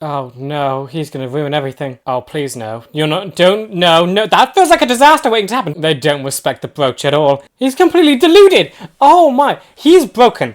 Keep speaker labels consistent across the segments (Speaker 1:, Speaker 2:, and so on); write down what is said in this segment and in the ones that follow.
Speaker 1: Oh no, he's gonna ruin everything. Oh, please no. You're not, don't, no, no, that feels like a disaster waiting to happen. They don't respect the brooch at all. He's completely deluded. Oh my, he's broken.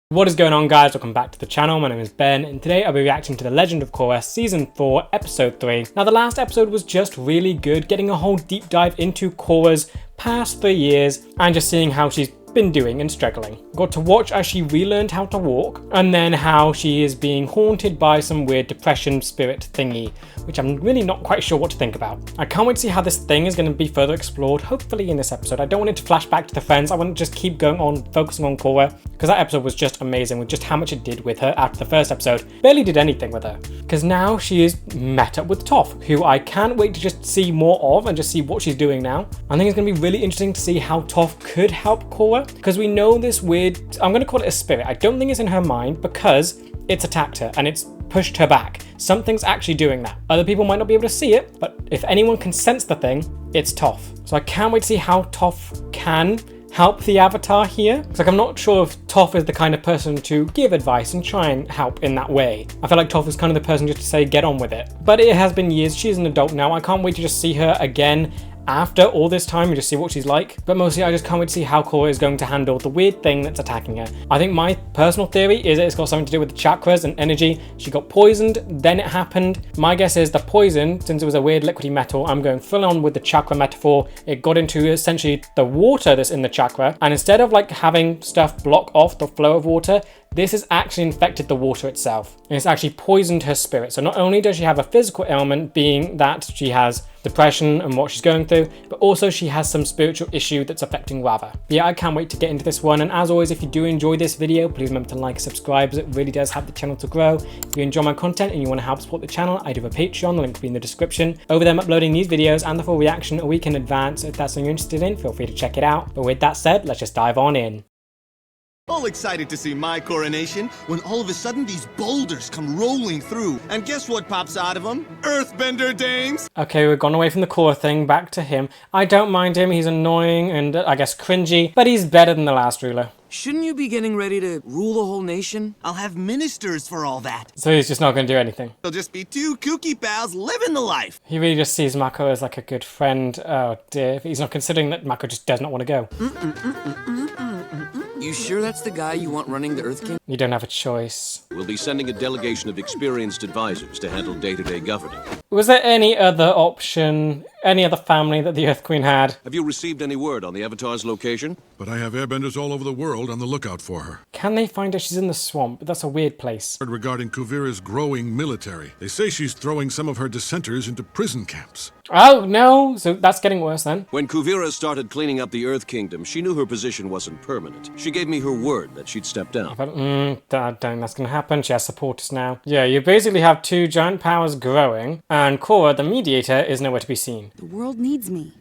Speaker 1: What is going on, guys? Welcome back to the channel. My name is Ben, and today I'll be reacting to The Legend of Korra Season 4, Episode 3. Now, the last episode was just really good, getting a whole deep dive into Korra's past 3 years, and just seeing how she's been doing and struggling. Got to watch as she relearned how to walk, and then how she is being haunted by some weird depression spirit thingy, which I'm really not quite sure what to think about. I can't wait to see how this thing is going to be further explored, hopefully in this episode. I don't want it to flash back to the friends. I want to just keep going on, focusing on Korra, because that episode was just amazing with just how much it did with her after the first episode. Barely did anything with her. Because now she is met up with Toph, who I can't wait to just see more of and just see what she's doing now. I think it's going to be really interesting to see how Toph could help Korra, because we know this weird, I'm going to call it a spirit. I don't think it's in her mind because it's attacked her and it's pushed her back. Something's actually doing that. Other people might not be able to see it, but if anyone can sense the thing, it's Toph. So I can't wait to see how Toph can help the Avatar here. It's like, I'm not sure if Toph is the kind of person to give advice and try and help in that way. I feel like Toph is kind of the person just to say, get on with it. But it has been years. She's an adult now. I can't wait to just see her again after all this time and just see what she's like. But mostly I just can't wait to see how Korra is going to handle the weird thing that's attacking her. I think my personal theory is that it's got something to do with the chakras and energy. She got poisoned, then it happened. My guess is the poison, since it was a weird liquidy metal, I'm going full on with the chakra metaphor. It got into essentially the water that's in the chakra, and instead of like having stuff block off the flow of water, this has actually infected the water itself, and it's actually poisoned her spirit. So not only does she have a physical ailment, being that she has depression and what she's going through, but also she has some spiritual issue that's affecting Rava. Yeah, I can't wait to get into this one. And as always, if you do enjoy this video, please remember to like and subscribe, as it really does help the channel to grow. If you enjoy my content and you want to help support the channel, I do have a Patreon, the link will be in the description. Over there I'm uploading these videos and the full reaction a week in advance. If that's something you're interested in, feel free to check it out. But with that said, let's just dive on in.
Speaker 2: All excited to see my coronation when all of a sudden these boulders come rolling through. And guess what pops out of them? Earthbender dames!
Speaker 1: Okay, we've gone away from the Korra thing, back to him. I don't mind him, he's annoying and I guess cringy, but he's better than the last ruler.
Speaker 3: Shouldn't you be getting ready to rule the whole nation?
Speaker 2: I'll have ministers for all that.
Speaker 1: So he's just not going to do anything.
Speaker 2: They'll just be two kooky pals living the life.
Speaker 1: He really just sees Mako as like a good friend. Oh dear, he's not considering that Mako just does not want to go.
Speaker 3: You sure that's the guy you want running the Earth King?
Speaker 1: You don't have a choice.
Speaker 4: We'll be sending a delegation of experienced advisors to handle day-to-day governing.
Speaker 1: Was there any other option, any other family that the Earth Queen had?
Speaker 4: Have you received any word on the Avatar's location?
Speaker 5: But I have airbenders all over the world on the lookout for her.
Speaker 1: Can they find her? She's in the swamp. That's a weird place.
Speaker 5: Regarding KUVIRA's growing military, they say she's throwing some of her dissenters into prison camps.
Speaker 1: Oh no, so that's getting worse then.
Speaker 4: When KUVIRA started cleaning up the Earth Kingdom, she knew her position wasn't permanent. She gave me her word that she'd step down.
Speaker 1: I don't think that's going to happen. She has supporters now. Yeah, you basically have two giant powers growing, and Korra, the mediator, is nowhere to be seen.
Speaker 6: The world needs me.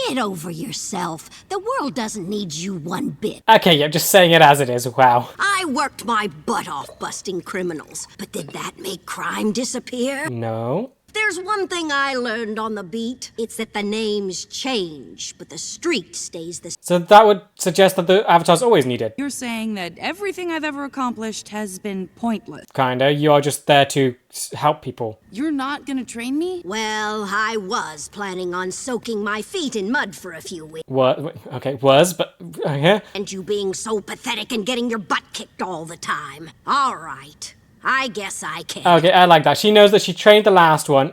Speaker 6: Get over yourself. The world doesn't need you one bit.
Speaker 1: Okay, yeah, just saying it as it is. Wow.
Speaker 6: I worked my butt off busting criminals, but did that make crime disappear?
Speaker 1: No.
Speaker 6: There's one thing I learned on the beat. It's that the names change, but the street stays the same.
Speaker 1: So that would suggest that the Avatar's always needed.
Speaker 7: You're saying that everything I've ever accomplished has been pointless.
Speaker 1: Kinda. You are just there to help people.
Speaker 7: You're not gonna train me?
Speaker 6: Well, I was planning on soaking my feet in mud for a few weeks.
Speaker 1: What? Okay, was, but yeah.
Speaker 6: And you being so pathetic and getting your butt kicked all the time. All right. I guess I can.
Speaker 1: Okay, I like that. She knows that she trained the last one.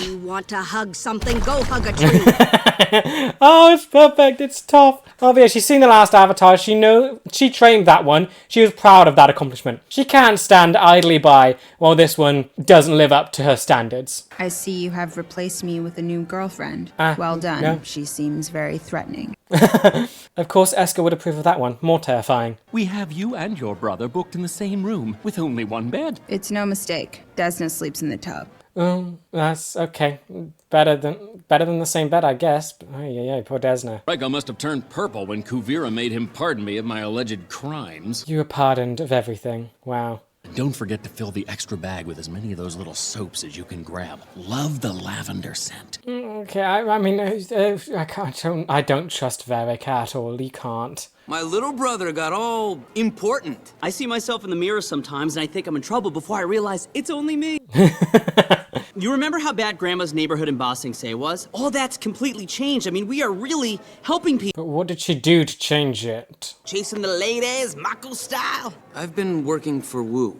Speaker 6: You want to hug something? Go hug a tree.
Speaker 1: Oh, it's perfect. It's tough. Oh, yeah, she's seen the last Avatar. She trained that one. She was proud of that accomplishment. She can't stand idly by while this one doesn't live up to her standards.
Speaker 8: I see you have replaced me with a new girlfriend. Well done.
Speaker 1: Yeah.
Speaker 8: She seems very threatening.
Speaker 1: Of course, Eska would approve of that one. More terrifying.
Speaker 9: We have you and your brother booked in the same room with only one bed.
Speaker 8: It's no mistake. Desna sleeps in the tub.
Speaker 1: That's okay. Better than the same bed, I guess. But, oh, yeah, poor Desna.
Speaker 9: Rhaegar must have turned purple when KUVIRA made him pardon me of my alleged crimes.
Speaker 1: You were pardoned of everything. Wow.
Speaker 9: And don't forget to fill the extra bag with as many of those little soaps as you can grab. Love the lavender scent.
Speaker 1: Okay, I mean, I don't trust Varric at all. He can't.
Speaker 3: My little brother got all important.
Speaker 10: I see myself in the mirror sometimes and I think I'm in trouble before I realize it's only me. You remember how bad Grandma's neighborhood in Ba Sing Se was? All that's completely changed. I mean, we are really helping people.
Speaker 1: But what did she do to change it?
Speaker 10: Chasing the ladies, Mako style.
Speaker 3: I've been working for Wu.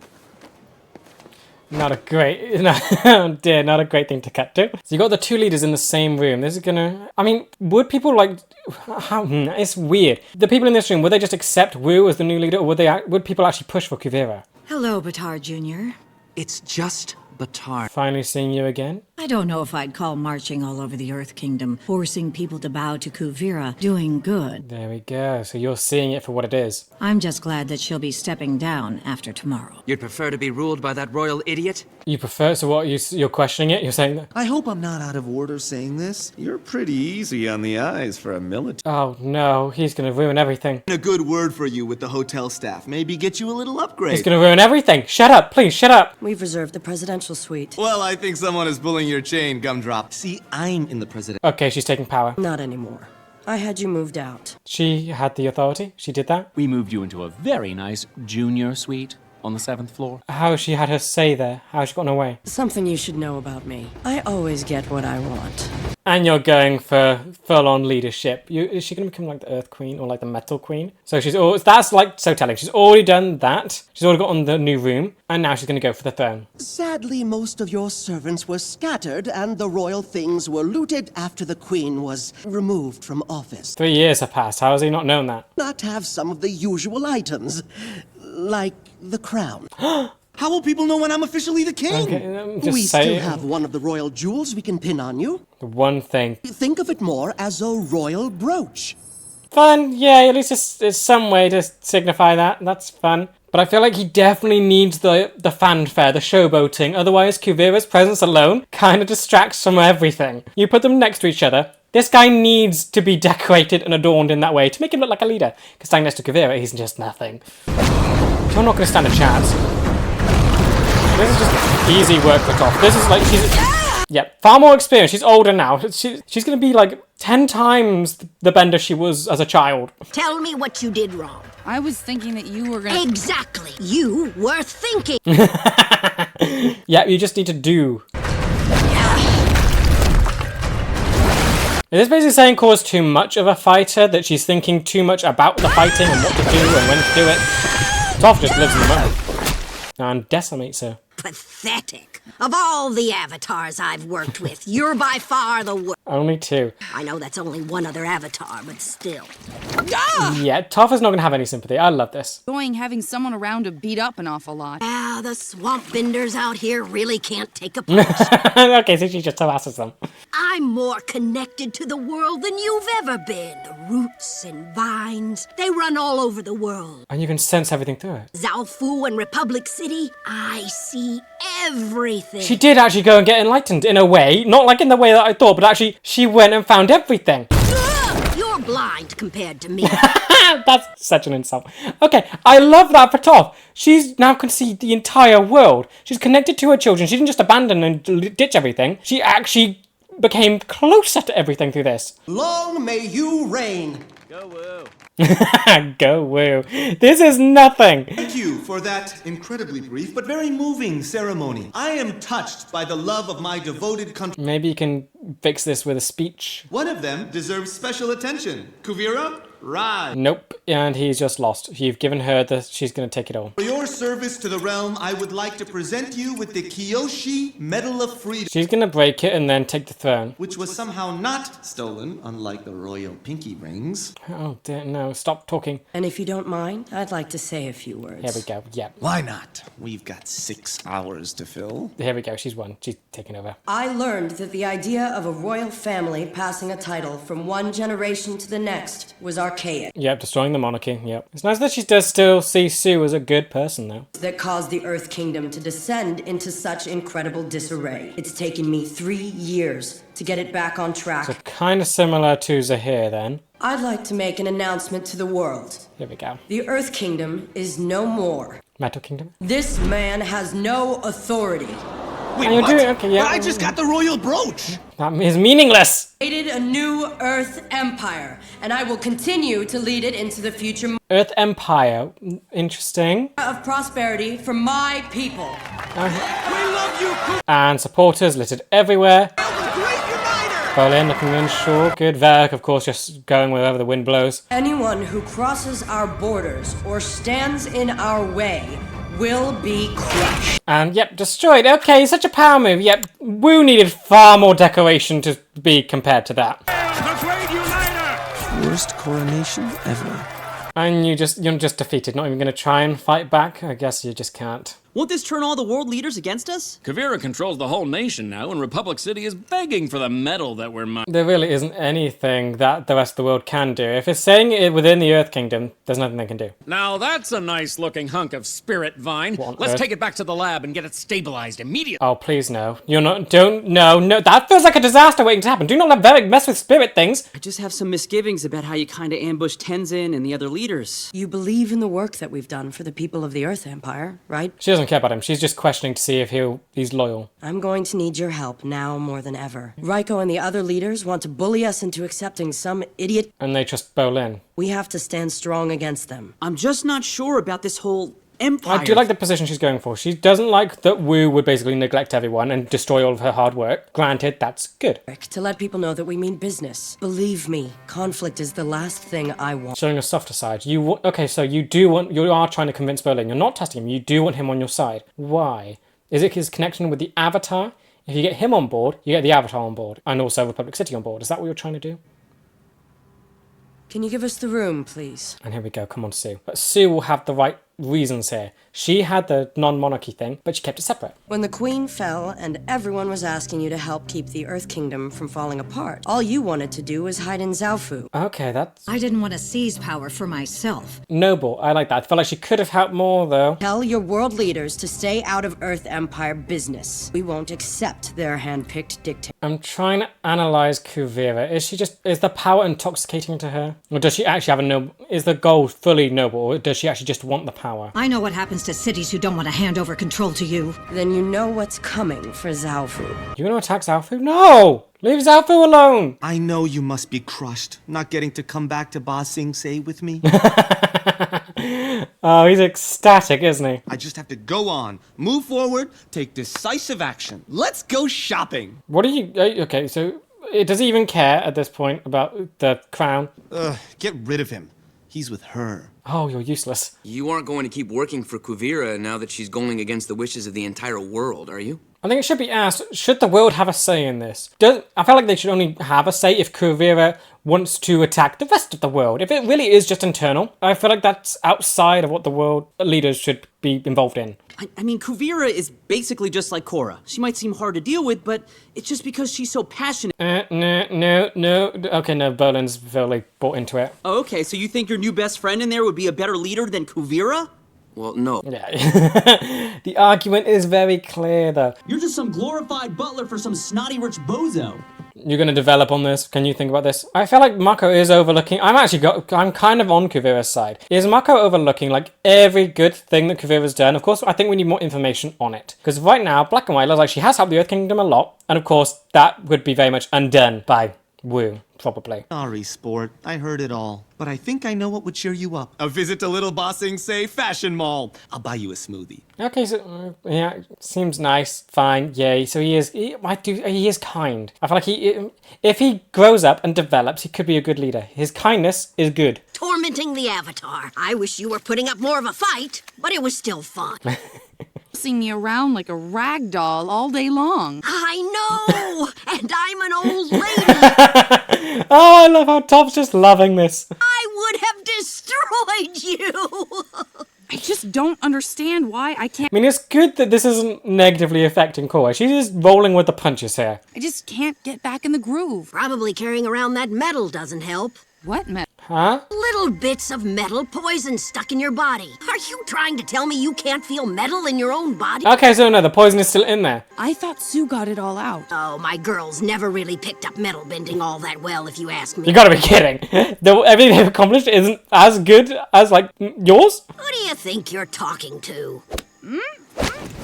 Speaker 1: Not a great, no, dear, not a great thing to cut to. So you got the two leaders in the same room. This is gonna, I mean, would people like, it's weird. The people in this room, would they just accept Wu as the new leader, or would people actually push for KUVIRA?
Speaker 11: Hello, Batar Jr.
Speaker 3: It's just Batar.
Speaker 1: Finally seeing you again.
Speaker 11: I don't know if I'd call marching all over the Earth Kingdom, forcing people to bow to KUVIRA, doing good.
Speaker 1: There we go. So you're seeing it for what it is.
Speaker 11: I'm just glad that she'll be stepping down after tomorrow.
Speaker 3: You'd prefer to be ruled by that royal idiot?
Speaker 1: You prefer, so what, you're questioning it? You're saying that?
Speaker 2: I hope I'm not out of order saying this. You're pretty easy on the eyes for a military.
Speaker 1: Oh no, he's gonna ruin everything.
Speaker 2: A good word for you with the hotel staff. Maybe get you a little upgrade.
Speaker 1: He's gonna ruin everything. Shut up, please, shut up.
Speaker 12: We've reserved the presidential suite.
Speaker 2: Well, I think someone is pulling your chain, Gumdrop. See, I'm in the president.
Speaker 1: Okay, she's taking power.
Speaker 12: Not anymore. I had you moved out.
Speaker 1: She had the authority? She did that?
Speaker 9: We moved you into a very nice junior suite on the 7th floor.
Speaker 1: How she had her say there? How she gotten away?
Speaker 12: Something you should know about me. I always get what I want.
Speaker 1: And you're going for full-on leadership. Is she going to become like the Earth Queen or like the Metal Queen? So that's like so telling. She's already done that. She's already got on the new room. And now she's going to go for the throne.
Speaker 13: Sadly, most of your servants were scattered and the royal things were looted after the Queen was removed from office.
Speaker 1: 3 years have passed. How has he not known that?
Speaker 13: Not have some of the usual items, like the crown.
Speaker 2: How will people know when I'm officially the king?
Speaker 1: Okay,
Speaker 13: We still have one of the royal jewels we can pin on you.
Speaker 1: The one thing.
Speaker 13: Think of it more as a royal brooch.
Speaker 1: Fun, yeah, at least it's some way to signify that. That's fun. But I feel like he definitely needs the fanfare, the showboating. Otherwise, KUVIRA's presence alone kind of distracts from everything. You put them next to each other. This guy needs to be decorated and adorned in that way to make him look like a leader. Because standing next to KUVIRA, he's just nothing. You're not going to stand a chance. This is just easy work for Toph. This is like, yep, far more experience. She's older now. She's going to be like 10 times the bender she was as a child.
Speaker 6: Tell me what you did wrong.
Speaker 7: I was thinking that you were gonna...
Speaker 6: Exactly. You were thinking.
Speaker 1: Yeah, you just need to do. Is this basically saying Korra's too much of a fighter? That she's thinking too much about the fighting and what to do and when to do it? Toph just lives in the moment. And decimates her.
Speaker 6: Pathetic. Of all the avatars I've worked with, you're by far the worst.
Speaker 1: Only 2.
Speaker 6: I know that's only one other avatar, but still.
Speaker 1: Yeah, Toph is not going to have any sympathy. I love this.
Speaker 7: Going having someone around to beat up an awful lot.
Speaker 6: Ah, the swamp benders out here really can't take a punch.
Speaker 1: Okay, so she just harasses them.
Speaker 6: I'm more connected to the world than you've ever been. The roots and vines, they run all over the world.
Speaker 1: And you can sense everything through it.
Speaker 6: Zalfu and Republic City, I see everything.
Speaker 1: She did actually go and get enlightened in a way. Not like in the way that I thought, but actually she went and found everything.
Speaker 6: You're blind compared to me.
Speaker 1: That's such an insult. Okay, I love that for Toph. She's now can see the entire world. She's connected to her children. She didn't just abandon and ditch everything. She actually became closer to everything through this.
Speaker 13: Long may you reign.
Speaker 2: Go Woo.
Speaker 1: Go Woo. This is nothing.
Speaker 2: Thank you for that incredibly brief but very moving ceremony. I am touched by the love of my devoted country.
Speaker 1: Maybe you can fix this with a speech.
Speaker 2: One of them deserves special attention. KUVIRA, rise.
Speaker 1: Nope, and he's just lost. You've given her the... She's going to take it all.
Speaker 2: For your service to the realm, I would like to present you with the Kyoshi Medal of Freedom.
Speaker 1: She's going to break it and then take the throne.
Speaker 2: Which was somehow not stolen, unlike the royal pinky rings.
Speaker 1: Oh, dear, no. Stop talking.
Speaker 12: And if you don't mind, I'd like to say a few words.
Speaker 1: Here we go. Yeah.
Speaker 2: Why not? We've got 6 hours to fill.
Speaker 1: Here we go. She's won. She's taken over.
Speaker 12: I learned that the idea of a royal family passing a title from one generation to the next was archaic.
Speaker 1: Yep, destroying the monarchy. Yep. It's nice that she does still see Sue as a good person, though.
Speaker 12: That caused the Earth Kingdom to descend into such incredible disarray. It's taken me 3 years to get it back on track.
Speaker 1: So kind of similar to Zahir, then.
Speaker 12: I'd like to make an announcement to the world.
Speaker 1: Here we go.
Speaker 12: The Earth Kingdom is no more.
Speaker 1: Metal Kingdom?
Speaker 12: This man has no authority.
Speaker 2: Wait,
Speaker 1: And you're
Speaker 2: what?
Speaker 1: doing okay, yeah.
Speaker 2: But I just got the royal brooch.
Speaker 1: That is meaningless.
Speaker 12: Created a new Earth Empire, and I will continue to lead it into the future
Speaker 1: Earth Empire. Interesting.
Speaker 12: of prosperity for my people.
Speaker 2: We love you,
Speaker 1: And supporters littered everywhere.
Speaker 2: the great uniter.
Speaker 1: Berlin looking unsure. Good. Varric, of course, just going wherever the wind blows.
Speaker 12: Anyone who crosses our borders or stands in our way will be crushed.
Speaker 1: And yep, destroyed. Okay, such a power move. Yep, Wu needed far more decoration to be compared to that.
Speaker 2: The great uniter.
Speaker 3: Worst coronation ever.
Speaker 1: And you're just defeated. Not even going to try and fight back. I guess you just can't.
Speaker 10: Won't this turn all the world leaders against us?
Speaker 9: KUVIRA controls the whole nation now, and Republic City is begging for the medal that we're
Speaker 1: There really isn't anything that the rest of the world can do. If it's saying it within the Earth Kingdom, there's nothing they can do.
Speaker 9: Now that's a nice-looking hunk of spirit vine. Let's take it back to the lab and get it stabilized immediately.
Speaker 1: Oh, please no. You're not. Don't. No, no. That feels like a disaster waiting to happen. Do not let Varric mess with spirit things.
Speaker 10: I just have some misgivings about how you kind of ambushed Tenzin and the other leaders.
Speaker 12: You believe in the work that we've done for the people of the Earth Empire, right?
Speaker 1: She doesn't care about him. She's just questioning to see if he's loyal.
Speaker 12: I'm going to need your help now more than ever. Raiko and the other leaders want to bully us into accepting some idiot.
Speaker 1: And they trust Berlin.
Speaker 12: We have to stand strong against them.
Speaker 10: I'm just not sure about this whole empire.
Speaker 1: I do like the position she's going for. She doesn't like that Wu would basically neglect everyone and destroy all of her hard work. Granted, that's good.
Speaker 12: To let people know that we mean business. Believe me, conflict is the last thing I want.
Speaker 1: Showing a softer side. Okay, so you are trying to convince Berlin. You're not testing him. You do want him on your side. Why? Is it his connection with the Avatar? If you get him on board, you get the Avatar on board. And also Republic City on board. Is that what you're trying to do?
Speaker 12: Can you give us the room, please?
Speaker 1: And here we go. Come on, Sue. But Sue will have the right reasons here. She had the non-monarchy thing, but she kept it separate.
Speaker 12: When the Queen fell and everyone was asking you to help keep the Earth Kingdom from falling apart, all you wanted to do was hide in Zaofu.
Speaker 1: Okay, that's...
Speaker 11: I didn't want to seize power for myself.
Speaker 1: Noble. I like that. I feel like she could have helped more, though.
Speaker 12: Tell your world leaders to stay out of Earth Empire business. We won't accept their hand-picked dictators.
Speaker 1: I'm trying to analyze KUVIRA. Is the power intoxicating to her? Or does she actually have a noble... Is the goal fully noble, or does she actually just want the power?
Speaker 11: I know what happens to cities who don't want to hand over control to you.
Speaker 12: Then you know what's coming for Zaofu.
Speaker 1: You want to attack Zaofu? No! Leave Zaofu alone!
Speaker 2: I know you must be crushed, not getting to come back to Ba Sing Se with me.
Speaker 1: Oh, he's ecstatic, isn't he?
Speaker 2: I just have to go on, move forward, take decisive action. Let's go shopping.
Speaker 1: What are you... Okay, so... Does he even care at this point about the crown?
Speaker 2: Get rid of him. He's with her.
Speaker 1: Oh, you're useless.
Speaker 3: You aren't going to keep working for KUVIRA now that she's going against the wishes of the entire world, are you?
Speaker 1: I think it should be asked, should the world have a say in this? I feel like they should only have a say if KUVIRA wants to attack the rest of the world. If it really is just internal, I feel like that's outside of what the world leaders should be involved in.
Speaker 10: I mean, KUVIRA is basically just like Korra. She might seem hard to deal with, but it's just because she's so passionate.
Speaker 1: No. Okay, no, Berlin's really bought into it.
Speaker 10: Oh, okay, so you think your new best friend in there would be a better leader than KUVIRA?
Speaker 3: Well, no.
Speaker 1: Yeah. The argument is very clear, though.
Speaker 10: You're just some glorified butler for some snotty rich bozo.
Speaker 1: You're going to develop on this? Can you think about this? I feel like Mako is overlooking... I'm kind of on KUVIRA's side. Is Mako overlooking, like, every good thing that KUVIRA's done? Of course, I think we need more information on it. Because right now, Black and White looks like she has helped the Earth Kingdom a lot. And of course, that would be very much undone by Wu, probably.
Speaker 2: Sorry, sport. I heard it all. But I think I know what would cheer you up. A visit to Little Ba Sing Se Fashion Mall. I'll buy you a smoothie.
Speaker 1: Okay, so, yeah, seems nice, fine, yay. So he is kind. I feel like if he grows up and develops, he could be a good leader. His kindness is good.
Speaker 6: Tormenting the Avatar. I wish you were putting up more of a fight, but it was still fun.
Speaker 7: Bossing me around like a rag doll all day long.
Speaker 6: I know! And I'm an old lady!
Speaker 1: Oh, I love how Top's just loving this.
Speaker 6: I would have destroyed you!
Speaker 7: I just don't understand why I can't...
Speaker 1: I mean, it's good that this isn't negatively affecting Korra. She's just rolling with the punches here.
Speaker 7: I just can't get back in the groove.
Speaker 6: Probably carrying around that metal doesn't help.
Speaker 7: What metal?
Speaker 1: Huh?
Speaker 6: Little bits of metal poison stuck in your body. Are you trying to tell me you can't feel metal in your own body?
Speaker 1: Okay, so no, the poison is still in there.
Speaker 7: I thought Sue got it all out.
Speaker 6: Oh, my girls never really picked up metal bending all that well, if you ask me.
Speaker 1: You gotta be kidding. Everything they've accomplished isn't as good as, like, yours?
Speaker 6: Who do you think you're talking to?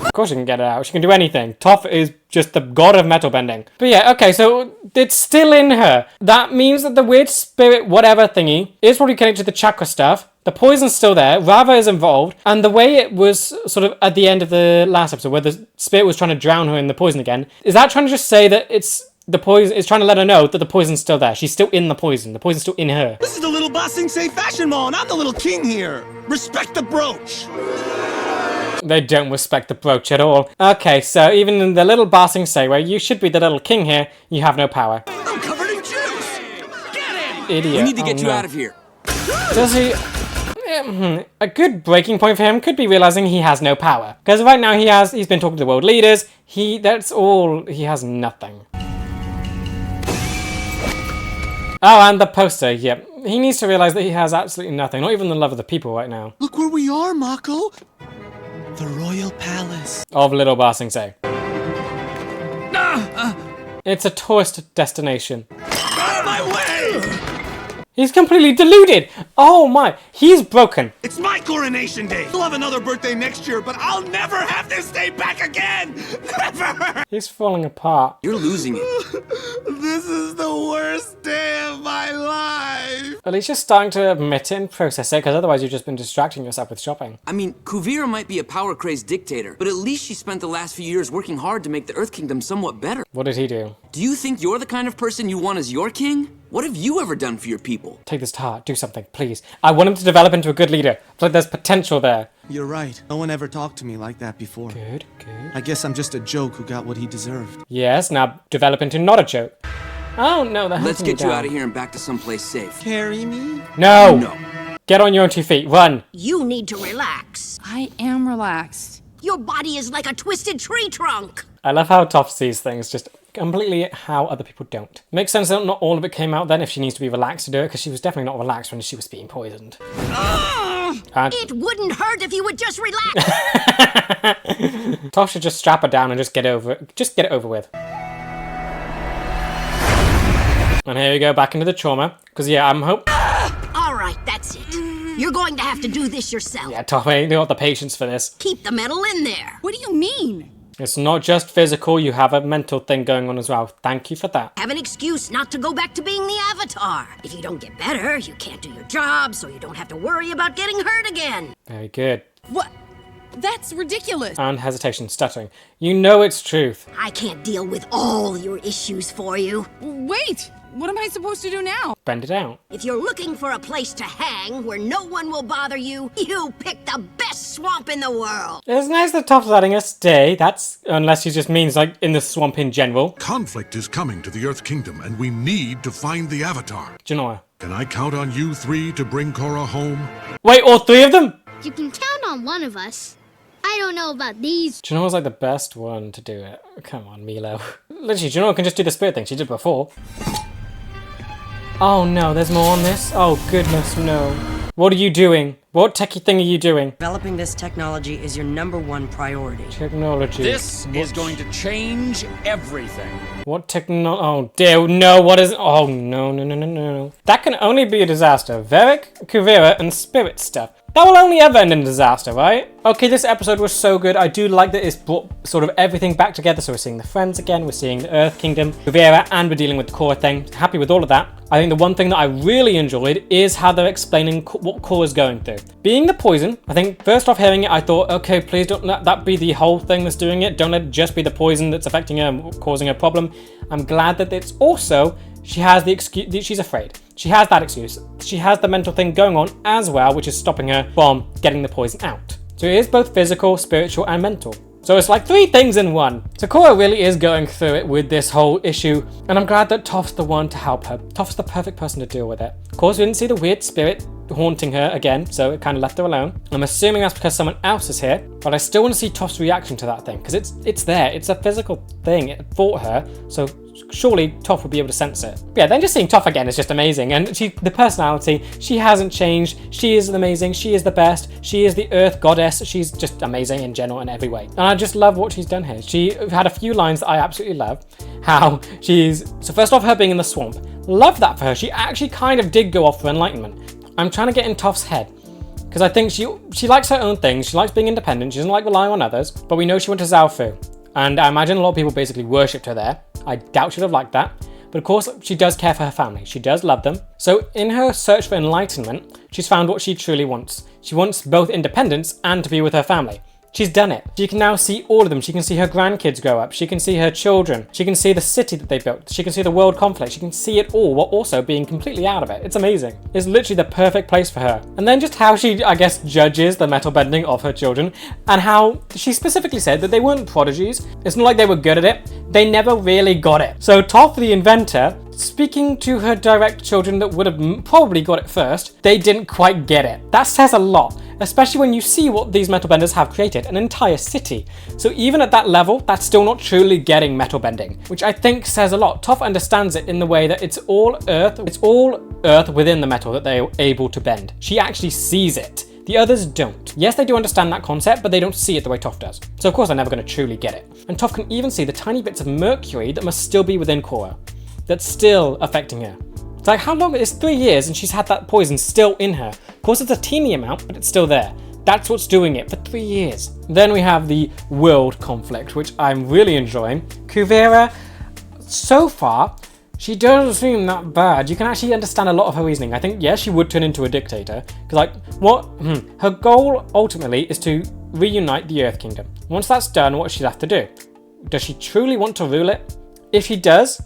Speaker 1: Of course she can get it out. She can do anything. Toph is just the god of metal bending. But yeah, okay, so it's still in her. That means that the weird spirit whatever thingy is probably connected to the chakra stuff. The poison's still there. Rava is involved. And the way it was sort of at the end of the last episode where the spirit was trying to drown her in the poison again, is that trying to just say that it's the poison is trying to let her know that the poison's still there. She's still in the poison. The poison's still in her.
Speaker 2: This is the little Bossing Say Fashion Mall, and I'm the little king here. Respect the brooch.
Speaker 1: They don't respect the brooch at all. Okay, so even in the little Bossing Say, where you should be the little king here, you have no power.
Speaker 2: I'm covered in juice.
Speaker 3: Get him!
Speaker 1: Idiot.
Speaker 3: We need to get you out of here.
Speaker 1: Does he... A good breaking point for him could be realizing he has no power. Because right now he's been talking to the world leaders. That's all. He has nothing. Oh, and the poster, yep. He needs to realize that he has absolutely nothing. Not even the love of the people right now.
Speaker 2: Look where we are, Mako. The Royal Palace.
Speaker 1: Of Little Bossing Say. It's a tourist destination.
Speaker 2: Out of my way!
Speaker 1: He's completely deluded! Oh my, he's broken.
Speaker 2: It's my coronation day! We'll have another birthday next year, but I'll never have this day back again! Never!
Speaker 1: He's falling apart.
Speaker 3: You're losing it.
Speaker 2: This is the worst day of my life!
Speaker 1: At least you're starting to admit it and process it, because otherwise you've just been distracting yourself with shopping.
Speaker 3: I mean, KUVIRA might be a power-crazed dictator, but at least she spent the last few years working hard to make the Earth Kingdom somewhat better.
Speaker 1: What did he do?
Speaker 3: Do you think you're the kind of person you want as your king? What have you ever done for your people?
Speaker 1: Take this to heart. Do something, please. I want him to develop into a good leader. I feel like there's potential there.
Speaker 2: You're right. No one ever talked to me like that before.
Speaker 1: Good, good.
Speaker 2: I guess I'm just a joke who got what he deserved.
Speaker 1: Yes, now develop into not a joke. Oh, no, they're
Speaker 3: Let's
Speaker 1: hunting
Speaker 3: get you
Speaker 1: down.
Speaker 3: out of here and back to someplace safe.
Speaker 2: Carry me?
Speaker 1: No!
Speaker 3: No.
Speaker 1: Get on your own 2 feet. Run.
Speaker 6: You need to relax.
Speaker 7: I am relaxed.
Speaker 6: Your body is like a twisted tree trunk.
Speaker 1: I love how Toph sees things, just completely how other people don't. Makes sense that not all of it came out then if she needs to be relaxed to do it, because she was definitely not relaxed when she was being poisoned.
Speaker 6: It wouldn't hurt if you would just relax.
Speaker 1: Toph should just strap her down and just get it over with. And here we go, back into the trauma, because yeah, I'm hoping...
Speaker 6: All right, that's it. You're going to have to do this yourself.
Speaker 1: Yeah, Toph ain't got the patience for this.
Speaker 6: Keep the metal in there.
Speaker 7: What do you mean?
Speaker 1: It's not just physical, you have a mental thing going on as well. Thank you for that.
Speaker 6: Have an excuse not to go back to being the Avatar. If you don't get better, you can't do your job, so you don't have to worry about getting hurt again.
Speaker 1: Very good.
Speaker 7: What? That's ridiculous.
Speaker 1: And hesitation, stuttering. You know it's truth.
Speaker 6: I can't deal with all your issues for you.
Speaker 7: Wait! What am I supposed to do now?
Speaker 1: Bend it out.
Speaker 6: If you're looking for a place to hang where no one will bother you, you pick the best swamp in the world.
Speaker 1: It's nice that Toph's letting us stay. That's, unless he just means like in the swamp in general.
Speaker 5: Conflict is coming to the Earth Kingdom, and we need to find the Avatar.
Speaker 1: Genoa.
Speaker 5: Can I count on you 3 to bring Korra home?
Speaker 1: Wait, all 3 of them?
Speaker 14: You can count on one of us. I don't know about these.
Speaker 1: Genoa's like the best one to do it. Come on, Milo. Literally, Genoa can just do the spirit thing she did before. Oh no, there's more on this? Oh goodness, no. What are you doing? What techie thing are you doing?
Speaker 12: Developing this technology is your #1 priority.
Speaker 1: Technology.
Speaker 9: This is going to change everything.
Speaker 1: What oh dear, no, what is... Oh, no. That can only be a disaster. Varric, KUVIRA, and spirit stuff. That will only ever end in disaster, right? Okay, this episode was so good. I do like that it's brought sort of everything back together. So we're seeing the friends again, we're seeing the Earth Kingdom, KUVIRA, and we're dealing with the Korra thing. Happy with all of that. I think the one thing that I really enjoyed is how they're explaining what Korra's going through. Being the poison, I think first off hearing it, I thought, okay, please don't let that be the whole thing that's doing it. Don't let it just be the poison that's affecting her and causing a problem. I'm glad that it's also, she has the excuse, she's afraid. She has that excuse. She has the mental thing going on as well, which is stopping her from getting the poison out. So it is both physical, spiritual, and mental. So it's like 3 things in one. So Korra really is going through it with this whole issue, and I'm glad that Toph's the one to help her. Toph's the perfect person to deal with it. Of course, we didn't see the weird spirit haunting her again, so it kind of left her alone. I'm assuming that's because someone else is here, but I still want to see Toph's reaction to that thing, because it's there. It's a physical thing. It fought her, so surely Toph would be able to sense it. But yeah, then just seeing Toph again is just amazing. And the personality, she hasn't changed. She is amazing. She is the best. She is the Earth goddess. She's just amazing in general in every way. And I just love what she's done here. She had a few lines that I absolutely love. How so first off, her being in the swamp. Love that for her. She actually kind of did go off for enlightenment. I'm trying to get in Toph's head. Because I think she likes her own things, she likes being independent, she doesn't like relying on others, but we know she went to Zaofu. And I imagine a lot of people basically worshipped her there. I doubt she'd have liked that. But of course, she does care for her family. She does love them. So in her search for enlightenment, she's found what she truly wants. She wants both independence and to be with her family. She's done it. She can now see all of them. She can see her grandkids grow up. She can see her children. She can see the city that they built. She can see the world conflict. She can see it all while also being completely out of it. It's amazing. It's literally the perfect place for her. And then just how she, I guess, judges the metal bending of her children, and how she specifically said that they weren't prodigies. It's not like they were good at it. They never really got it. So Toph, the inventor, speaking to her direct children that would have probably got it first, they didn't quite get it. That says a lot, especially when you see what these metal benders have created, an entire city. So even at that level, that's still not truly getting metal bending, which I think says a lot. Toph understands it in the way that it's all earth within the metal that they're able to bend. She actually sees it. The others don't. Yes, they do understand that concept, but they don't see it the way Toph does. So of course they're never going to truly get it. And Toph can even see the tiny bits of mercury that must still be within Korra, that's still affecting her. It's like, how long? It's 3 years and she's had that poison still in her. Of course it's a teeny amount, but it's still there. That's what's doing it for 3 years. Then we have the world conflict, which I'm really enjoying. KUVIRA, so far, she doesn't seem that bad. You can actually understand a lot of her reasoning. I think, yes, she would turn into a dictator. Because, like, her goal ultimately is to reunite the Earth Kingdom. Once that's done, what does she have to do? Does she truly want to rule it? If she does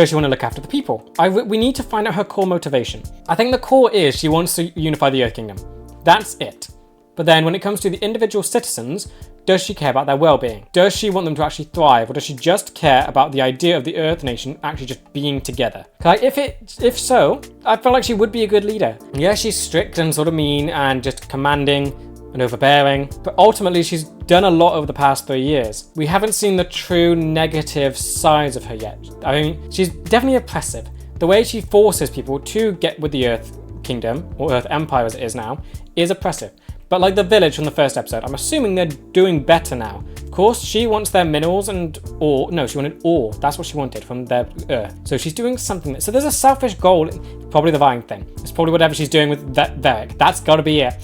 Speaker 1: she want to look after the people? We need to find out her core motivation. I think the core is she wants to unify the Earth Kingdom. That's it. But then when it comes to the individual citizens, does she care about their well-being? Does she want them to actually thrive, or does she just care about the idea of the Earth Nation actually just being together? Like, if so, I feel like she would be a good leader. Yeah, she's strict and sort of mean and just commanding and overbearing, but ultimately she's done a lot over the past 3 years. We haven't seen the true negative sides of her yet. I mean, she's definitely oppressive. The way she forces people to get with the Earth Kingdom, or Earth Empire as it is now, is oppressive. But like the village from the first episode, I'm assuming they're doing better now. Of course, she wants their minerals and ore. No, she wanted ore. That's what she wanted from their Earth. So she's doing something. So there's a selfish goal, probably the vying thing. It's probably whatever she's doing with Varric. That's got to be it.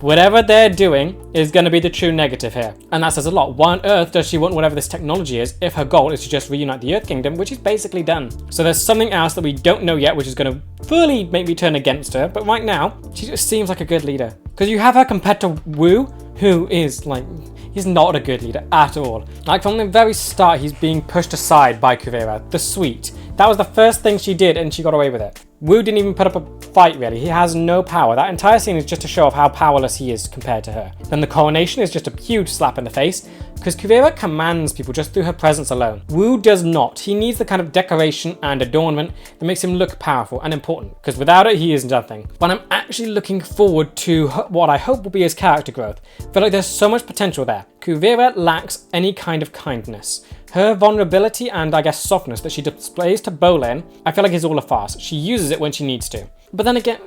Speaker 1: Whatever they're doing is going to be the true negative here. And that says a lot. Why on earth does she want whatever this technology is if her goal is to just reunite the Earth Kingdom, which is basically done? So there's something else that we don't know yet, which is going to fully make me turn against her. But right now, she just seems like a good leader. Because you have her compared to Wu, who is like, he's not a good leader at all. Like from the very start, he's being pushed aside by KUVIRA, the sweet. That was the first thing she did and she got away with it. Wu didn't even put up a fight really. He has no power. That entire scene is just to show off how powerless he is compared to her. Then the coronation is just a huge slap in the face because KUVIRA commands people just through her presence alone. Wu does not. He needs the kind of decoration and adornment that makes him look powerful and important, because without it he is nothing. But I'm actually looking forward to what I hope will be his character growth. I feel like there's so much potential there. KUVIRA lacks any kind of kindness. Her vulnerability and I guess softness that she displays to Bolin, I feel like is all a farce. She uses it when she needs to. But then again,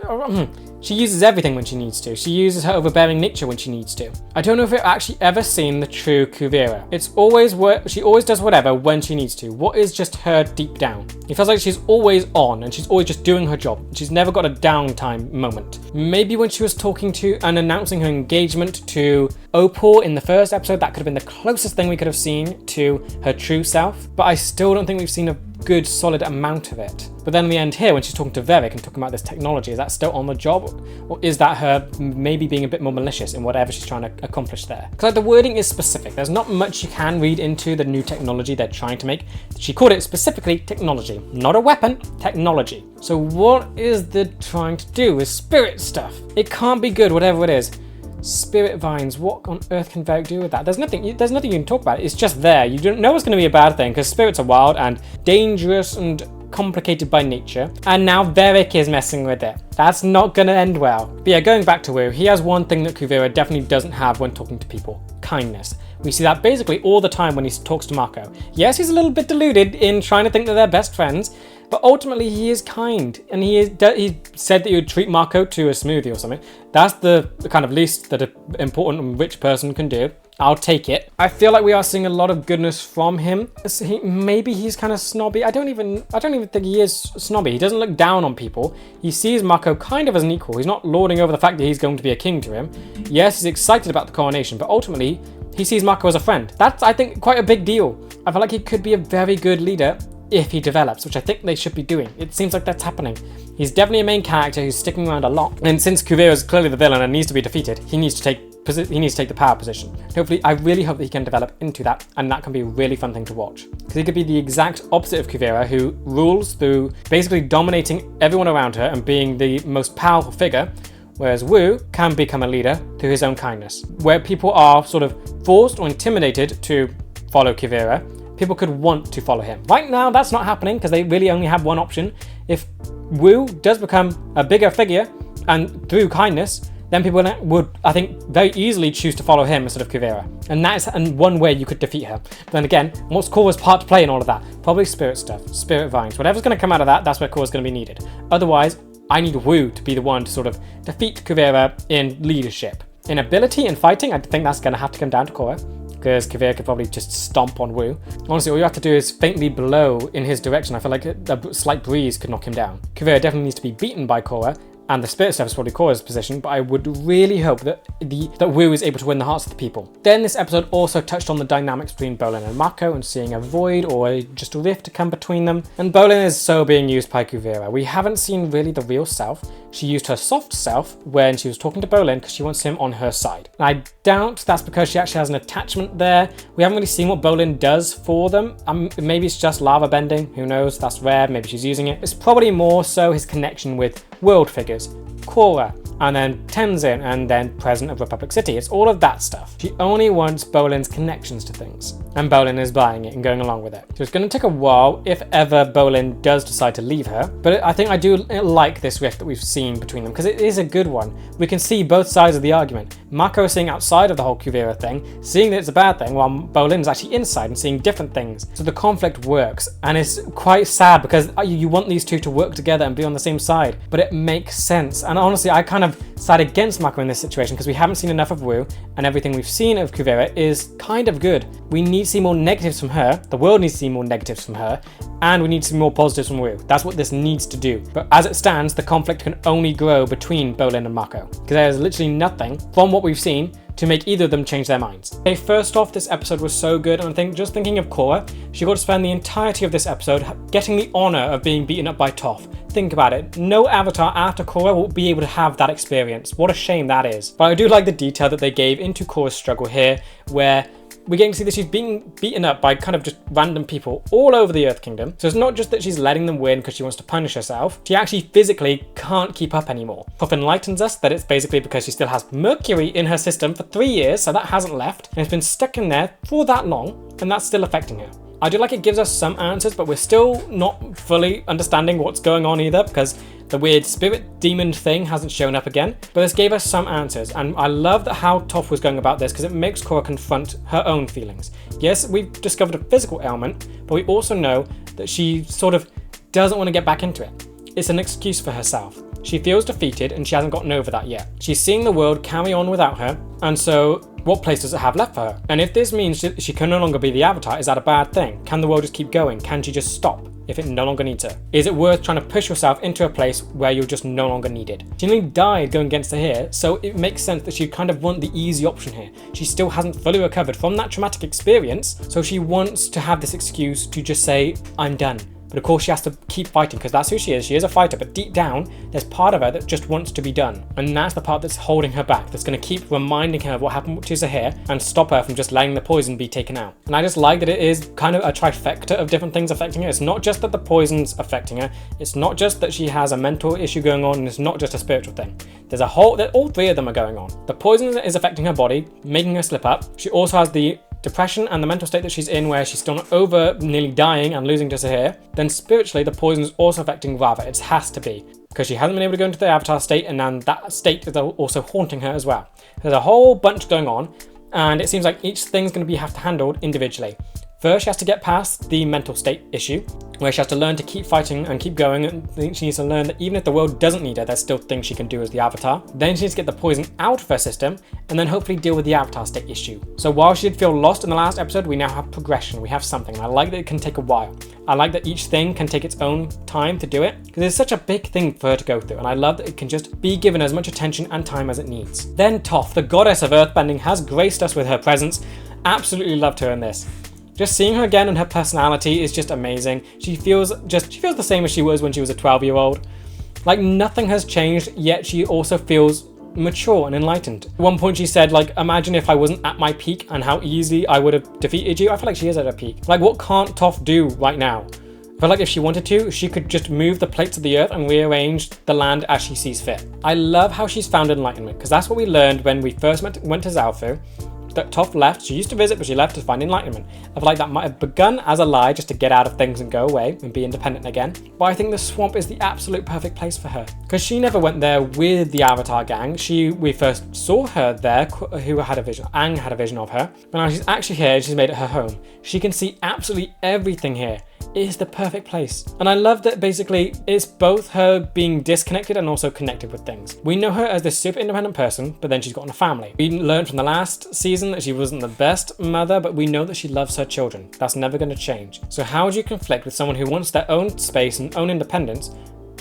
Speaker 1: she uses everything when she needs to. She uses her overbearing nature when she needs to. I don't know if we've actually ever seen the true KUVIRA. It's always she always does whatever when she needs to. What is just her deep down? It feels like she's always on and she's always just doing her job. She's never got a downtime moment. Maybe when she was talking to and announcing her engagement to Opal in the first episode, that could have been the closest thing we could have seen to her true self. But I still don't think we've seen a good solid amount of it. But then in the end here, when she's talking to Varric and talking about this technology, is that still on the job? Or is that her maybe being a bit more malicious in whatever she's trying to accomplish there? Because like the wording is specific. There's not much you can read into the new technology they're trying to make. She called it specifically technology, not a weapon, technology. So what is they trying to do with spirit stuff? It can't be good, whatever it is. Spirit vines, what on earth can Varric do with that? There's nothing you can talk about. It's just there. You don't know it's going to be a bad thing because spirits are wild and dangerous and complicated by nature. And now Varric is messing with it. That's not going to end well. But yeah, going back to Wu, he has one thing that KUVIRA definitely doesn't have when talking to people. Kindness. We see that basically all the time when he talks to Mako. Yes, he's a little bit deluded in trying to think that they're best friends, but ultimately he is kind, and he said that he would treat Mako to a smoothie or something. That's the kind of least that an important and rich person can do. I'll take it. I feel like we are seeing a lot of goodness from him. Maybe he's kind of snobby. I don't even think he is snobby. He doesn't look down on people. He sees Mako kind of as an equal. He's not lording over the fact that he's going to be a king to him. Yes, he's excited about the coronation, but ultimately, he sees Mako as a friend. That's, I think, quite a big deal. I feel like he could be a very good leader if he develops, which I think they should be doing. It seems like that's happening. He's definitely a main character who's sticking around a lot. And since KUVIRA is clearly the villain and needs to be defeated, he needs to take the power position. Hopefully, I really hope that he can develop into that, and that can be a really fun thing to watch. Because he could be the exact opposite of KUVIRA, who rules through basically dominating everyone around her and being the most powerful figure, whereas Wu can become a leader through his own kindness. Where people are sort of forced or intimidated to follow KUVIRA, people could want to follow him. Right now, that's not happening because they really only have one option. If Wu does become a bigger figure and through kindness, then people would, I think, very easily choose to follow him instead of KUVIRA. And that is one way you could defeat her. But then again, what's Korra's part to play in all of that? Probably spirit stuff, spirit vines. Whatever's going to come out of that, that's where Korra's going to be needed. Otherwise, I need Wu to be the one to sort of defeat KUVIRA in leadership. In ability and fighting, I think that's going to have to come down to Korra, because KUVIRA could probably just stomp on Wu. Honestly, all you have to do is faintly blow in his direction. I feel like a slight breeze could knock him down. KUVIRA definitely needs to be beaten by Korra, and the spirit stuff is probably Korra's position, but I would really hope that Wu is able to win the hearts of the people. Then this episode also touched on the dynamics between Bolin and Mako and seeing a void or just a rift to come between them. And Bolin is so being used by KUVIRA. We haven't seen really the real self. She used her soft self when she was talking to Bolin because she wants him on her side. And I doubt that's because she actually has an attachment there. We haven't really seen what Bolin does for them. Maybe it's just lava bending, who knows, that's rare, maybe she's using it. It's probably more so his connection with world figures, Korra, and then Tenzin, and then President of Republic City. It's all of that stuff. She only wants Bolin's connections to things, and Bolin is buying it and going along with it. So it's going to take a while if ever Bolin does decide to leave her, but I think I do like this rift that we've seen between them, because it is a good one. We can see both sides of the argument. Mako is seeing outside of the whole KUVIRA thing, seeing that it's a bad thing, while Bolin's actually inside and seeing different things. So the conflict works, and it's quite sad because you want these two to work together and be on the same side, but it makes sense. And honestly, I kind of side against Mako in this situation because we haven't seen enough of Wu, and everything we've seen of KUVIRA is kind of good. We need to see more negatives from her, the world needs to see more negatives from her, and we need to see more positives from Wu. That's what this needs to do. But as it stands, the conflict can only grow between Bolin and Mako, because there's literally nothing from what we've seen to make either of them change their minds. Okay, first off, this episode was so good, and I think just thinking of Korra, she got to spend the entirety of this episode getting the honor of being beaten up by Toph. Think about it, no avatar after Korra will be able to have that experience. What a shame that is. But I do like the detail that they gave into Korra's struggle here, where we're getting to see that she's being beaten up by kind of just random people all over the Earth Kingdom. So it's not just that she's letting them win because she wants to punish herself. She actually physically can't keep up anymore. Toph enlightens us that it's basically because she still has mercury in her system for 3 years, so that hasn't left, and it's been stuck in there for that long, and that's still affecting her. I do like it gives us some answers, but we're still not fully understanding what's going on either, because the weird spirit demon thing hasn't shown up again. But this gave us some answers, and I love that how Toph was going about this, because it makes Korra confront her own feelings. Yes, we've discovered a physical ailment, but we also know that she sort of doesn't want to get back into it. It's an excuse for herself. She feels defeated and she hasn't gotten over that yet. She's seeing the world carry on without her, and so what place does it have left for her? And if this means she can no longer be the Avatar, is that a bad thing? Can the world just keep going? Can she just stop if it no longer needs her? Is it worth trying to push yourself into a place where you're just no longer needed? She nearly died going against her here, so it makes sense that she kind of want the easy option here. She still hasn't fully recovered from that traumatic experience, so she wants to have this excuse to just say, I'm done. But of course she has to keep fighting because that's who she is. She is a fighter, but deep down, there's part of her that just wants to be done. And that's the part that's holding her back, that's going to keep reminding her of what happened to Zahir and stop her from just letting the poison be taken out. And I just like that it is kind of a trifecta of different things affecting her. It's not just that the poison's affecting her, it's not just that she has a mental issue going on, and it's not just a spiritual thing. There's a whole, all three of them are going on. The poison is affecting her body, making her slip up. She also has the depression and the mental state that she's in, where she's still not over nearly dying and losing to Zahir. Then spiritually, the poison is also affecting Rava. It has to be, because she hasn't been able to go into the Avatar state, and then that state is also haunting her as well. There's a whole bunch going on, and it seems like each thing's going to have to handled individually. First, she has to get past the mental state issue, where she has to learn to keep fighting and keep going, and she needs to learn that even if the world doesn't need her, there's still things she can do as the Avatar. Then she needs to get the poison out of her system, and then hopefully deal with the Avatar state issue. So while she did feel lost in the last episode, we now have progression, we have something, and I like that it can take a while. I like that each thing can take its own time to do it, because it's such a big thing for her to go through, and I love that it can just be given as much attention and time as it needs. Then Toph, the goddess of earthbending, has graced us with her presence. Absolutely loved her in this. Just seeing her again and her personality is just amazing. She feels the same as she was when she was a 12-year-old. Like, nothing has changed, yet she also feels mature and enlightened. At one point she said, like, imagine if I wasn't at my peak and how easily I would have defeated you. I feel like she is at her peak. Like, what can't Toph do right now? I feel like if she wanted to, she could just move the plates of the earth and rearrange the land as she sees fit. I love how she's found enlightenment, because that's what we learned when we first went to Zaofu. That Toph left. She used to visit, but she left to find enlightenment. I feel like that might have begun as a lie just to get out of things and go away and be independent again. But I think the swamp is the absolute perfect place for her, because she never went there with the Avatar gang. We first saw her there, who had a vision. Aang had a vision of her, but now she's actually here and she's made it her home. She can see absolutely everything here. It is the perfect place. And I love that basically it's both her being disconnected and also connected with things. We know her as this super independent person, but then she's got a family. We learned from the last season that she wasn't the best mother, but we know that she loves her children. That's never going to change. So how do you conflict with someone who wants their own space and own independence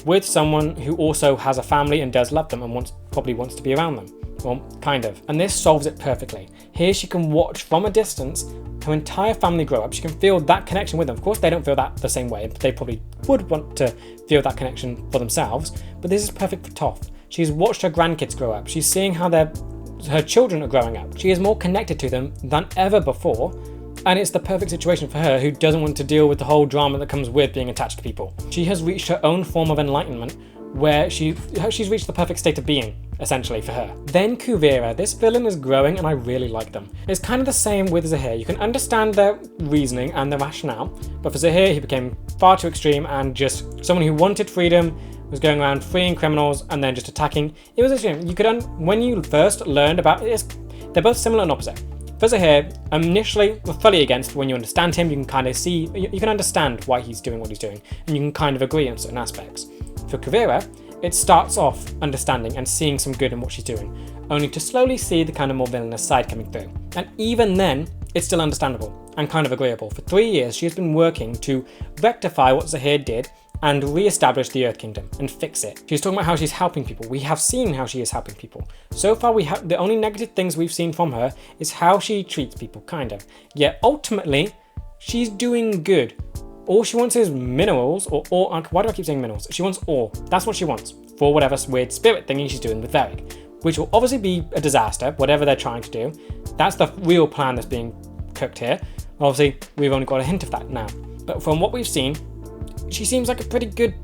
Speaker 1: with someone who also has a family and does love them and probably wants to be around them? Well, kind of. And this solves it perfectly. Here she can watch from a distance her entire family grow up. She can feel that connection with them. Of course, they don't feel that the same way. They probably would want to feel that connection for themselves, but this is perfect for Toph. She's watched her grandkids grow up. She's seeing how her children are growing up. She is more connected to them than ever before, and it's the perfect situation for her, who doesn't want to deal with the whole drama that comes with being attached to people. She has reached her own form of enlightenment, where she's reached the perfect state of being, essentially, for her. Then KUVIRA. This villain is growing and I really like them. It's kind of the same with Zahir. You can understand their reasoning and their rationale, but for Zahir, he became far too extreme and just someone who wanted freedom, was going around freeing criminals and then just attacking. It was extreme. When you first learned about it, they're both similar and opposite. For Zahir, initially, we're fully against. When you understand him, you can kind of see, you can understand why he's doing what he's doing, and you can kind of agree on certain aspects. For KUVIRA, it starts off understanding and seeing some good in what she's doing, only to slowly see the kind of more villainous side coming through. And even then, it's still understandable and kind of agreeable. For 3 years, she has been working to rectify what Zahir did and re-establish the Earth Kingdom and fix it. She's talking about how she's helping people. We have seen how she is helping people. So far, the only negative things we've seen from her is how she treats people, kind of. Yet ultimately, she's doing good. All she wants is minerals, or why do I keep saying minerals? She wants ore. That's what she wants for whatever weird spirit thingy she's doing with Varric, which will obviously be a disaster, whatever they're trying to do. That's the real plan that's being cooked here. Obviously, we've only got a hint of that now. But from what we've seen, she seems like a pretty good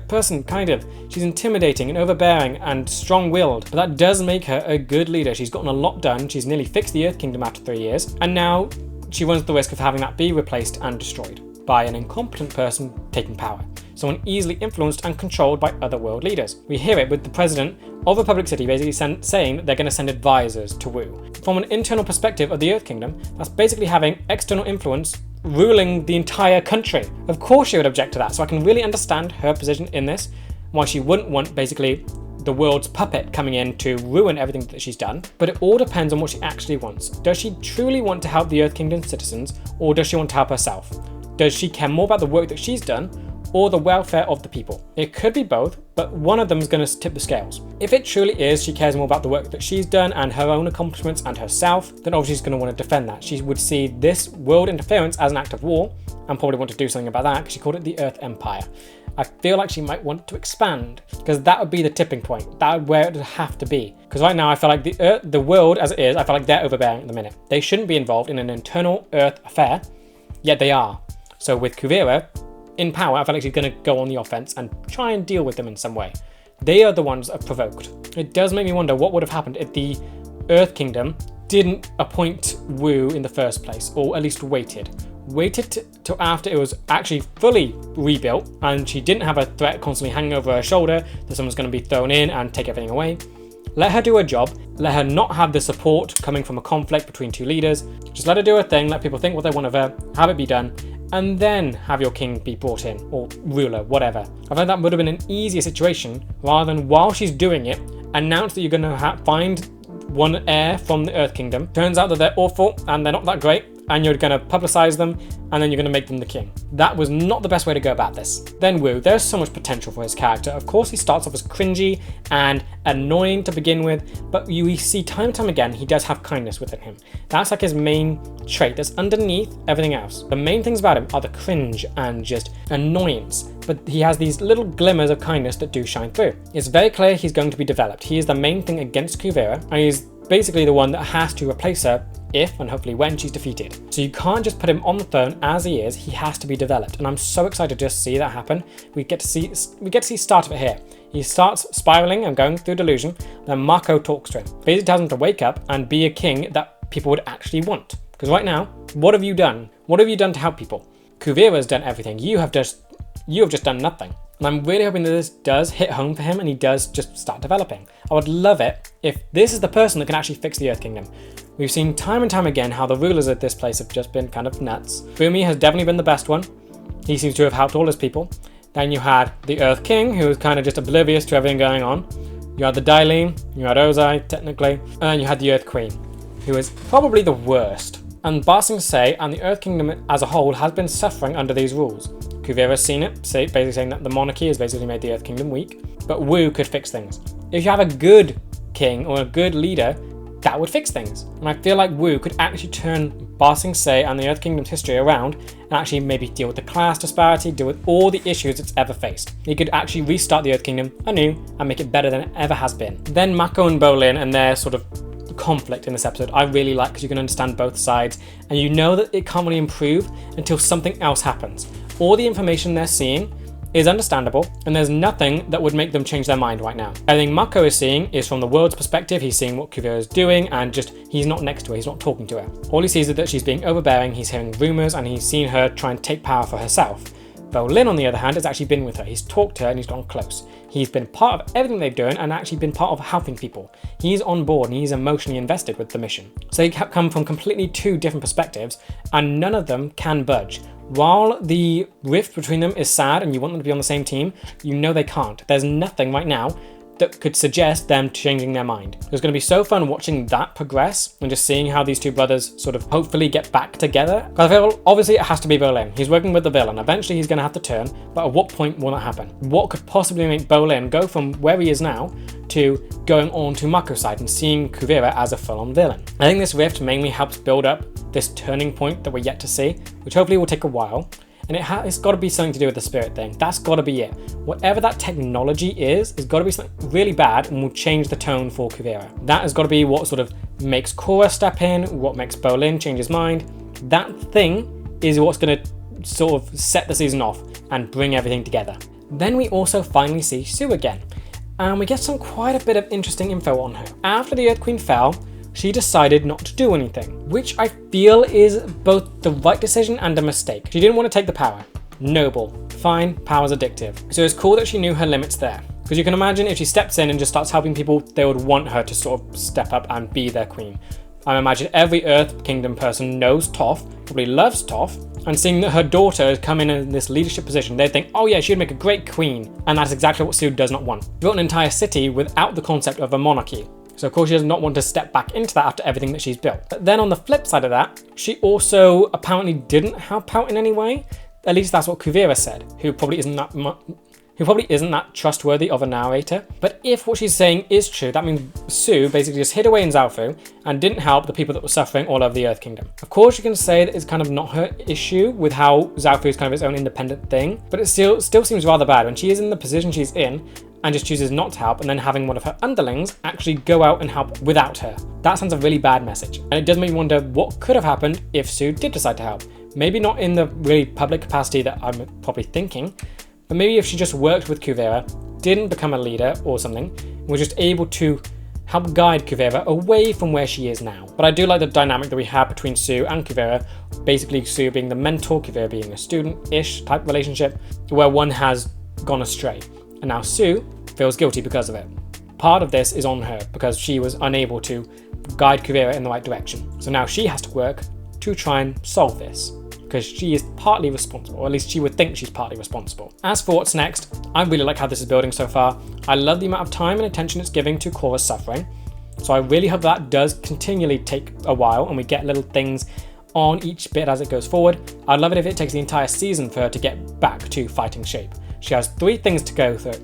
Speaker 1: person, kind of. She's intimidating and overbearing and strong-willed, but that does make her a good leader. She's gotten a lot done. She's nearly fixed the Earth Kingdom after 3 years, and now she runs the risk of having that be replaced and destroyed by an incompetent person taking power, someone easily influenced and controlled by other world leaders. We hear it with the president of Republic City basically saying that they're going to send advisors to Wu. From an internal perspective of the Earth Kingdom, that's basically having external influence ruling the entire country. Of course she would object to that, so I can really understand her position in this, why she wouldn't want basically the world's puppet coming in to ruin everything that she's done. But it all depends on what she actually wants. Does she truly want to help the Earth Kingdom's citizens, or does she want to help herself? Does she care more about the work that she's done or the welfare of the people? It could be both, but one of them is going to tip the scales. If it truly is she cares more about the work that she's done and her own accomplishments and herself, then obviously she's going to want to defend that. She would see this world interference as an act of war and probably want to do something about that, because she called it the Earth Empire. I feel like she might want to expand, because that would be the tipping point. That would where it would have to be. Because right now I feel like the world as it is, I feel like they're overbearing at the minute. They shouldn't be involved in an internal Earth affair, yet they are. So with KUVIRA in power, I feel like she's going to go on the offense and try and deal with them in some way. They are the ones that are provoked. It does make me wonder what would have happened if the Earth Kingdom didn't appoint Wu in the first place, or at least waited till after it was actually fully rebuilt and she didn't have a threat constantly hanging over her shoulder that someone's going to be thrown in and take everything away. Let her do her job, Let her not have the support coming from a conflict between two leaders. Just let her do her thing, let people think what they want of her, have it be done, and then have your king be brought in, or ruler, whatever. I think that would have been an easier situation, rather than while she's doing it, announce that you're going to find one heir from the Earth Kingdom. Turns out that they're awful, and they're not that great, and you're going to publicize them, and then you're going to make them the king. That was not the best way to go about this. Then Wu, there's so much potential for his character. Of course, he starts off as cringy and annoying to begin with, but you see time and time again, he does have kindness within him. That's like his main trait that's underneath everything else. The main things about him are the cringe and just annoyance, but he has these little glimmers of kindness that do shine through. It's very clear he's going to be developed. He is the main thing against KUVIRA, and he's basically the one that has to replace her if and hopefully when she's defeated. So you can't just put him on the throne as he is, he has to be developed, and I'm so excited to just see that happen. We get to see start of it here. He starts spiraling and going through delusion, then Mako talks to him. Basically tells him to wake up and be a king that people would actually want. Because right now, what have you done? What have you done to help people? KUVIRA's done everything. You have just done nothing. And I'm really hoping that this does hit home for him and he does just start developing. I would love it if this is the person that can actually fix the Earth Kingdom. We've seen time and time again how the rulers of this place have just been kind of nuts. Bumi has definitely been the best one. He seems to have helped all his people. Then you had the Earth King, who was kind of just oblivious to everything going on. You had the Dailin, you had Ozai, technically, and then you had the Earth Queen, who is probably the worst. And Ba Sing Se and the Earth Kingdom as a whole has been suffering under these rules. KUVIRA's seen it, basically saying that the monarchy has basically made the Earth Kingdom weak, but Wu could fix things. If you have a good king or a good leader, that would fix things. And I feel like Wu could actually turn Ba Sing Se and the Earth Kingdom's history around and actually maybe deal with the class disparity, deal with all the issues it's ever faced. He could actually restart the Earth Kingdom anew and make it better than it ever has been. Then Mako and Bolin and their sort of conflict in this episode I really like, because you can understand both sides and you know that it can't really improve until something else happens. All the information they're seeing is understandable, and there's nothing that would make them change their mind right now. Everything Mako is seeing is from the world's perspective. He's seeing what KUVIRA is doing, and just he's not next to her, he's not talking to her. All he sees is that she's being overbearing, he's hearing rumours, and he's seen her try and take power for herself. Bolin, on the other hand, has actually been with her. He's talked to her and he's gotten close. He's been part of everything they've done and actually been part of helping people. He's on board and he's emotionally invested with the mission. So they come from completely two different perspectives, and none of them can budge. While the rift between them is sad and you want them to be on the same team, you know they can't. There's nothing right now that could suggest them changing their mind. It's going to be so fun watching that progress and just seeing how these two brothers sort of hopefully get back together. Because I feel obviously it has to be Bolin. He's working with the villain. Eventually he's going to have to turn, but at what point will that happen? What could possibly make Bolin go from where he is now to going on to Mako's side and seeing KUVIRA as a full-on villain? I think this rift mainly helps build up this turning point that we're yet to see, which hopefully will take a while. And it's got to be something to do with the spirit thing. That's got to be it. Whatever that technology is, it's got to be something really bad and will change the tone for KUVIRA. That has got to be what sort of makes Korra step in, what makes Bolin change his mind. That thing is what's going to sort of set the season off and bring everything together. Then we also finally see Sue again. And we get quite a bit of interesting info on her. After the Earth Queen fell, she decided not to do anything, which I feel is both the right decision and a mistake. She didn't want to take the power. Noble. Fine, power's addictive. So it's cool that she knew her limits there. Because you can imagine if she steps in and just starts helping people, they would want her to sort of step up and be their queen. I imagine every Earth Kingdom person knows Toph, probably loves Toph, and seeing that her daughter has come in this leadership position, they think, oh yeah, she'd make a great queen. And that's exactly what Sue does not want. She built an entire city without the concept of a monarchy. So of course she does not want to step back into that after everything that she's built. But then on the flip side of that, she also apparently didn't help out in any way. At least that's what KUVIRA said, who probably isn't that trustworthy of a narrator. But if what she's saying is true, that means Sue basically just hid away in Zaofu and didn't help the people that were suffering all over the Earth Kingdom. Of course you can say that it's kind of not her issue with how Zaofu is kind of its own independent thing, but it still seems rather bad when she is in the position she's in and just chooses not to help, and then having one of her underlings actually go out and help without her. That sends a really bad message. And it does make me wonder what could have happened if Sue did decide to help. Maybe not in the really public capacity that I'm probably thinking, but maybe if she just worked with KUVIRA, didn't become a leader or something, and was just able to help guide KUVIRA away from where she is now. But I do like the dynamic that we have between Sue and KUVIRA, basically Sue being the mentor, KUVIRA being a student-ish type relationship, where one has gone astray. And now Sue feels guilty because of it. part of this is on her because she was unable to guide Kuvira in the right direction. So now she has to work to try and solve this, because she is partly responsible, or at least she would think she's partly responsible. As for what's next, I really like how this is building so far. I love the amount of time and attention it's giving to Korra's suffering. So I really hope that does continually take a while and we get little things on each bit as it goes forward. I'd love it if it takes the entire season for her to get back to fighting shape. She has 3 things to go through.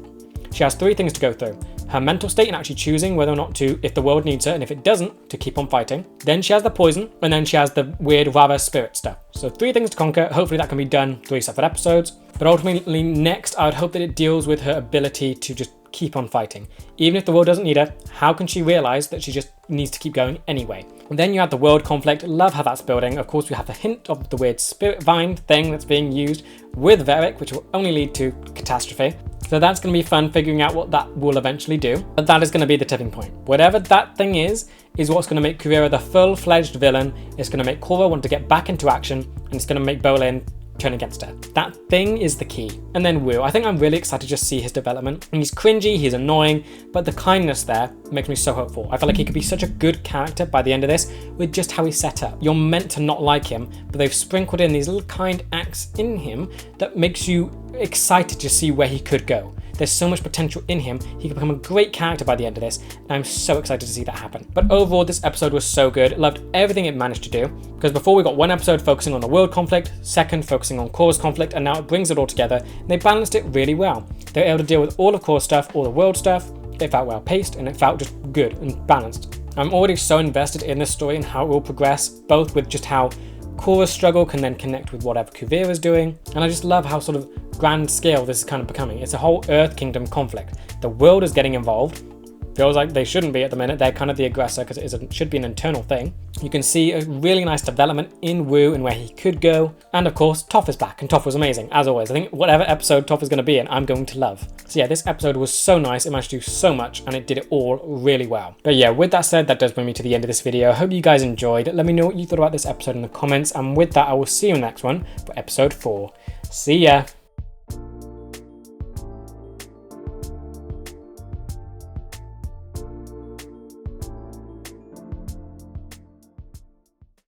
Speaker 1: Her mental state and actually choosing whether or not to, if the world needs her, and if it doesn't, to keep on fighting. Then she has the poison, and then she has the weird Rava spirit stuff. So 3 things to conquer. Hopefully that can be done 3 separate episodes. But ultimately next, I would hope that it deals with her ability to just keep on fighting. Even if the world doesn't need her, how can she realize that she just needs to keep going anyway? And then you have the world conflict. Love how that's building. Of course, we have the hint of the weird spirit vine thing that's being used with Varric, which will only lead to catastrophe. So that's going to be fun figuring out what that will eventually do. But that is going to be the tipping point. Whatever that thing is what's going to make Kuvira the full-fledged villain. It's going to make Korra want to get back into action, and it's going to make Bolin turn against her. That thing is the key. And then Wu, I think I'm really excited to just see his development. And he's cringy, he's annoying, but the kindness there makes me so hopeful. I feel like he could be such a good character by the end of this with just how he's set up. You're meant to not like him, but they've sprinkled in these little kind acts in him that makes you excited to see where he could go. There's so much potential in him. He could become a great character by the end of this, and I'm so excited to see that happen. But overall, this episode was so good. Loved everything it managed to do, because before we got 1 episode focusing on the world conflict, 2nd focusing on Korra's conflict, and now it brings it all together, and they balanced it really well. They were able to deal with all of Korra's stuff, all the world stuff. It felt well paced, and it felt just good and balanced. I'm already so invested in this story and how it will progress, both with just how Korra's struggle can then connect with whatever Kuvira's doing, and I just love how sort of grand scale this is kind of becoming. It's a whole Earth Kingdom conflict. The world is getting involved. Feels like they shouldn't be at the minute. They're kind of the aggressor because it should be an internal thing. You can see a really nice development in Wu and where he could go. And of course, Toph is back, and Toph was amazing, as always. I think whatever episode Toph is going to be in, I'm going to love. So yeah, this episode was so nice. It managed to do so much, and it did it all really well. But yeah, with that said, that does bring me to the end of this video. I hope you guys enjoyed. Let me know what you thought about this episode in the comments. And with that, I will see you in the next one for episode 4. See ya!